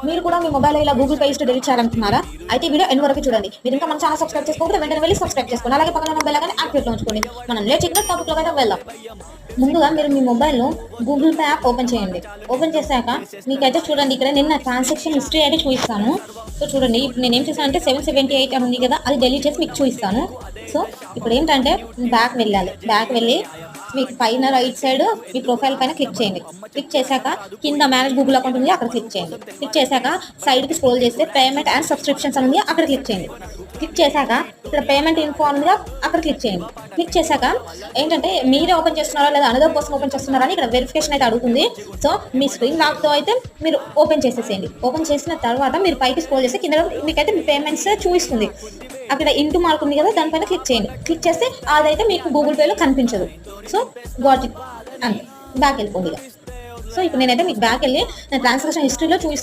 మీరు కూడా మీ మొబైల్ ఇలా గూగుల్ పే హిస్టరీ డిలీట్ చేయాలనుకున్నారా? అయితే వీడియో ఎండ్ వరకు చూడండి. మీరు ఇంకా మన ఛానల్ సబ్స్క్రైబ్ చేసుకోకపోతే వెంటనే వెళ్ళి సబ్స్క్రైబ్ చేసుకోండి. అలాగే పక్కన ఉన్న బెల్ ఐకాన్ యాక్టివేట్లో ఉంచుకోండి. మనం లేచిన టాపిక్లోకి అయితే వెళ్దాం. ముందుగా మీరు మీ మొబైల్లో గూగుల్ పే యాప్ ఓపెన్ చేయండి. ఓపెన్ చేశాక మీకైతే చూడండి, ఇక్కడ నిన్న ట్రాన్సాక్షన్ హిస్టరీ అయితే చూపిస్తాను. సో చూడండి, ఇప్పుడు నేను ఏం చేశానంటే 778 అని ఉంది కదా, అది డిలీట్ చేసి మీకు చూపిస్తాను. సో ఇప్పుడు ఏంటంటే బ్యాక్ వెళ్ళాలి. బ్యాక్ వెళ్ళి మీకు పైన రైట్ సైడ్ మీ ప్రొఫైల్ పైన క్లిక్ చేయండి. క్లిక్ చేశాక కింద మేనేజ్ గూగుల్ అకౌంట్ ఉంది, అక్కడ క్లిక్ చేయండి. క్లిక్ చేశాక సైడ్కి స్క్రోల్ చేస్తే పేమెంట్ అండ్ సబ్స్క్రిప్షన్స్ అని ఉంది, అక్కడ క్లిక్ చేయండి. క్లిక్ చేశాక ఇక్కడ పేమెంట్ ఇన్ఫో ఉందిగా, అక్కడ క్లిక్ చేయండి. క్లిక్ చేశాక ఏంటంటే మీరే ఓపెన్ చేస్తున్నారా లేదా అనదర్ పర్సన్ ఓపెన్ చేస్తున్నారా అని ఇక్కడ వెరిఫికేషన్ అయితే అడుగుతుంది. సో మీ స్క్రీన్ లాక్తో అయితే మీరు ఓపెన్ చేసేసేయండి. ఓపెన్ చేసిన తర్వాత మీరు పైకి స్క్రోల్ చేస్తే కింద మీకైతే మీ పేమెంట్స్ చూపిస్తుంది. అక్కడ ఇంటూ మార్క్ ఉంది కదా, దానిపైన క్లిక్ చేయండి. క్లిక్ చేస్తే అదైతే మీకు గూగుల్ పేలో కనిపించదు. సో గాట్ ఇట్ అంతే, బ్యాక్ వెళ్ళిపోండి. సో ఇప్పుడు నేనైతే మీకు బ్యాక్ వెళ్ళి నేను ట్రాన్సాక్షన్ హిస్టరీలో చూపిస్తాను.